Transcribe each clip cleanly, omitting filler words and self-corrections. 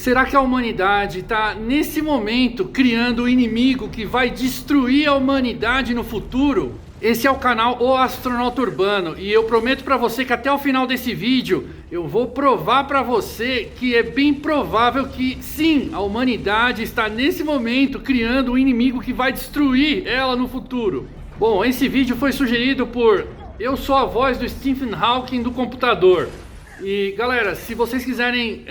Será que a humanidade está, nesse momento, criando um inimigo que vai destruir a humanidade no futuro? Esse é o canal O Astronauta Urbano e eu prometo para você que até o final desse vídeo eu vou provar para você que é bem provável que sim, a humanidade está nesse momento criando um inimigo que vai destruir ela no futuro. Bom, esse vídeo foi sugerido por Eu Sou a Voz do Stephen Hawking do computador. E galera, se vocês quiserem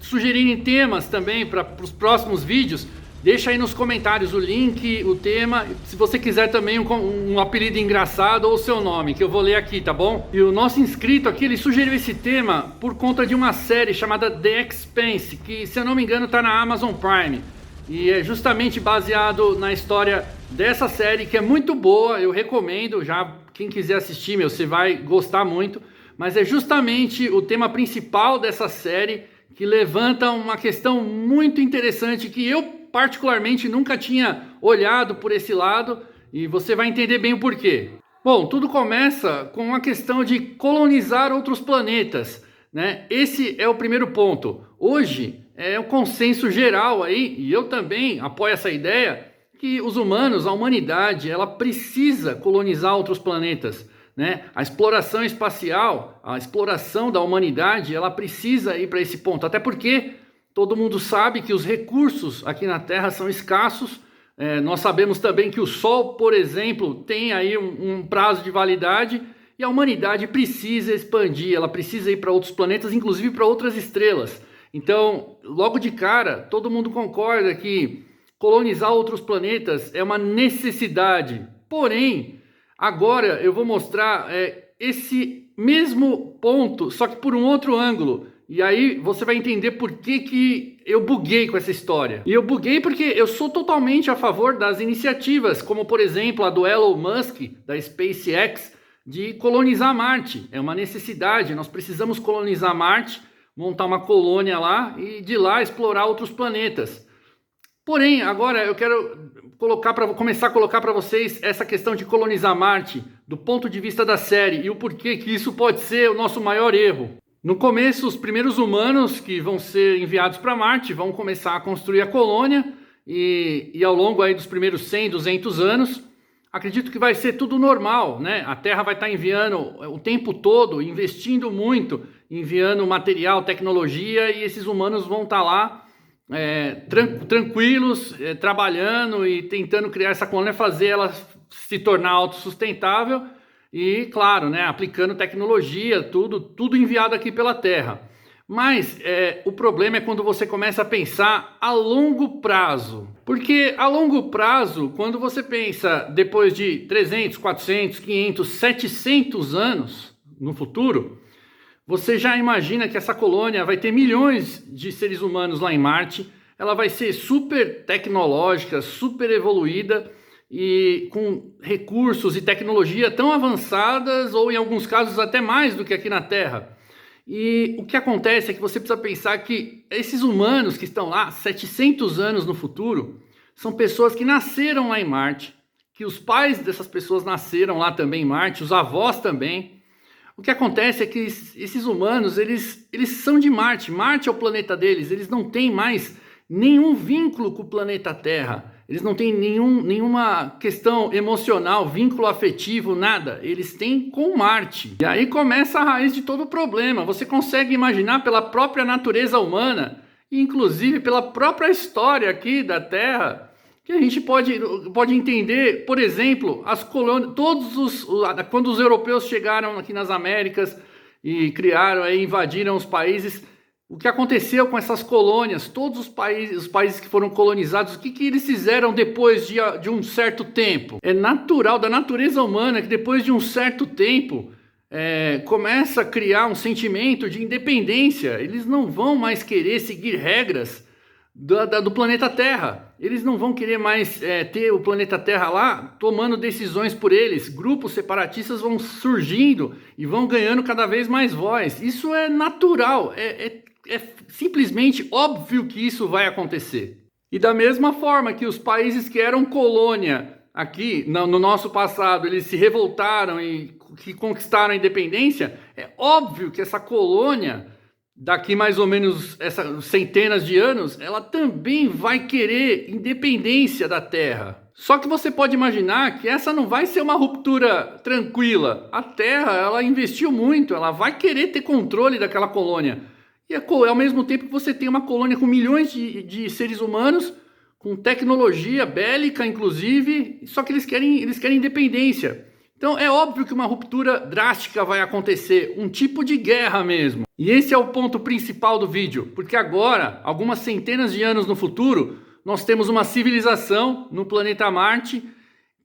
sugerirem temas também para os próximos vídeos, deixa aí nos comentários o link, o tema, se você quiser também um apelido engraçado ou o seu nome, que eu vou ler aqui, tá bom? E o nosso inscrito aqui, ele sugeriu esse tema por conta de uma série chamada The Expanse, que se eu não me engano está na Amazon Prime. E é justamente baseado na história dessa série, que é muito boa, eu recomendo, já quem quiser assistir, você vai gostar muito. Mas é justamente o tema principal dessa série que levanta uma questão muito interessante que eu particularmente nunca tinha olhado por esse lado e você vai entender bem o porquê. Bom, tudo começa com a questão de colonizar outros planetas, né? Esse é o primeiro ponto. Hoje é o consenso geral aí, e eu também apoio essa ideia, que os humanos, a humanidade, ela precisa colonizar outros planetas. Né? A exploração espacial, a exploração da humanidade, ela precisa ir para esse ponto, até porque todo mundo sabe que os recursos aqui na Terra são escassos. Nós sabemos também que o Sol, por exemplo, tem aí um prazo de validade e a humanidade precisa expandir, ela precisa ir para outros planetas, inclusive para outras estrelas. Então, logo de cara, todo mundo concorda que colonizar outros planetas é uma necessidade, porém, agora eu vou mostrar esse mesmo ponto, só que por um outro ângulo. E aí você vai entender por que eu buguei com essa história. E eu buguei porque eu sou totalmente a favor das iniciativas, como por exemplo a do Elon Musk, da SpaceX, de colonizar Marte. É uma necessidade, nós precisamos colonizar Marte, montar uma colônia lá e de lá explorar outros planetas. Porém, agora eu quero começar a colocar para vocês essa questão de colonizar Marte do ponto de vista da série e o porquê que isso pode ser o nosso maior erro. No começo, os primeiros humanos que vão ser enviados para Marte vão começar a construir a colônia e ao longo aí dos primeiros 100, 200 anos, acredito que vai ser tudo normal, né? A Terra vai estar enviando o tempo todo, investindo muito, enviando material, tecnologia e esses humanos vão estar lá tranquilos, trabalhando e tentando criar essa colônia, fazer ela se tornar autossustentável e, claro, né, aplicando tecnologia, tudo enviado aqui pela Terra. Mas o problema é quando você começa a pensar a longo prazo. Porque a longo prazo, quando você pensa depois de 300, 400, 500, 700 anos no futuro, você já imagina que essa colônia vai ter milhões de seres humanos lá em Marte, ela vai ser super tecnológica, super evoluída e com recursos e tecnologia tão avançadas ou em alguns casos até mais do que aqui na Terra. E o que acontece é que você precisa pensar que esses humanos que estão lá 700 anos no futuro são pessoas que nasceram lá em Marte, que os pais dessas pessoas nasceram lá também em Marte, os avós também. O que acontece é que esses humanos, eles são de Marte. Marte é o planeta deles. Eles não têm mais nenhum vínculo com o planeta Terra. Eles não têm nenhuma questão emocional, vínculo afetivo, nada. Eles têm com Marte. E aí começa a raiz de todo o problema. Você consegue imaginar pela própria natureza humana, e inclusive pela própria história aqui da Terra, que a gente pode entender, por exemplo, as colônias, quando os europeus chegaram aqui nas Américas e invadiram os países, o que aconteceu com essas colônias, todos os países que foram colonizados, o que eles fizeram depois de um certo tempo? É natural, da natureza humana, que depois de um certo tempo começa a criar um sentimento de independência. Eles não vão mais querer seguir regras do planeta Terra. Eles não vão querer mais ter o planeta Terra lá tomando decisões por eles. Grupos separatistas vão surgindo e vão ganhando cada vez mais voz. Isso é natural, é simplesmente óbvio que isso vai acontecer. E da mesma forma que os países que eram colônia aqui no nosso passado, eles se revoltaram e que conquistaram a independência, é óbvio que essa colônia daqui mais ou menos essas centenas de anos, ela também vai querer independência da Terra. Só que você pode imaginar que essa não vai ser uma ruptura tranquila. A Terra, ela investiu muito, ela vai querer ter controle daquela colônia. E ao mesmo tempo que você tem uma colônia com milhões de seres humanos, com tecnologia bélica, inclusive, só que eles querem independência. Então é óbvio que uma ruptura drástica vai acontecer, um tipo de guerra mesmo. E esse é o ponto principal do vídeo, porque agora, algumas centenas de anos no futuro, nós temos uma civilização no planeta Marte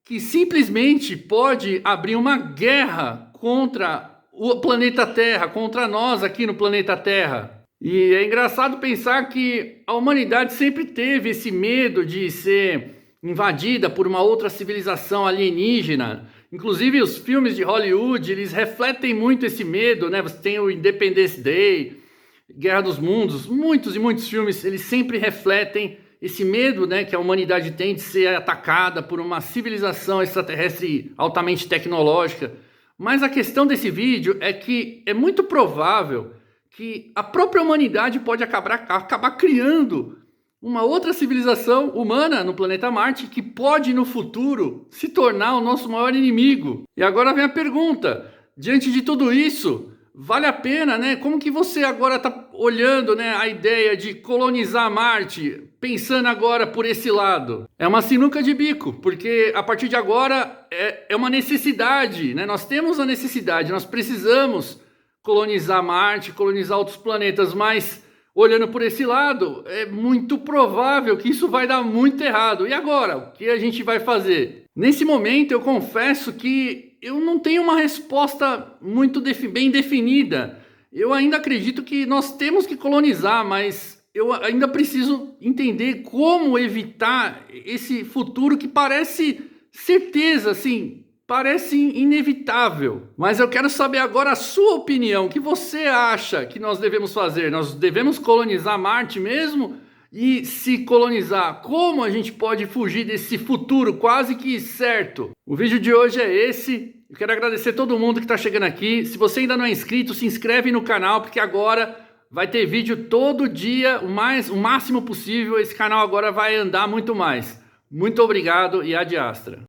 que simplesmente pode abrir uma guerra contra o planeta Terra, contra nós aqui no planeta Terra. E é engraçado pensar que a humanidade sempre teve esse medo de ser invadida por uma outra civilização alienígena. Inclusive os filmes de Hollywood, eles refletem muito esse medo, né? Você tem o Independence Day, Guerra dos Mundos, muitos e muitos filmes, eles sempre refletem esse medo, né, que a humanidade tem de ser atacada por uma civilização extraterrestre altamente tecnológica. Mas a questão desse vídeo é que é muito provável que a própria humanidade pode acabar criando uma outra civilização humana no planeta Marte que pode no futuro se tornar o nosso maior inimigo. E agora vem a pergunta, diante de tudo isso, vale a pena, né? Como que você agora está olhando, né, a ideia de colonizar Marte, pensando agora por esse lado? É uma sinuca de bico, porque a partir de agora é uma necessidade, né? Nós temos a necessidade, nós precisamos colonizar Marte, colonizar outros planetas, mas olhando por esse lado, é muito provável que isso vai dar muito errado. E agora, o que a gente vai fazer? Nesse momento, eu confesso que eu não tenho uma resposta muito bem definida. Eu ainda acredito que nós temos que colonizar, mas eu ainda preciso entender como evitar esse futuro que parece certeza, assim, parece inevitável. Mas eu quero saber agora a sua opinião. O que você acha que nós devemos fazer? Nós devemos colonizar Marte mesmo? E se colonizar, como a gente pode fugir desse futuro quase que certo? O vídeo de hoje é esse. Eu quero agradecer todo mundo que está chegando aqui. Se você ainda não é inscrito, se inscreve no canal, porque agora vai ter vídeo todo dia, o máximo possível. Esse canal agora vai andar muito mais. Muito obrigado e ad astra.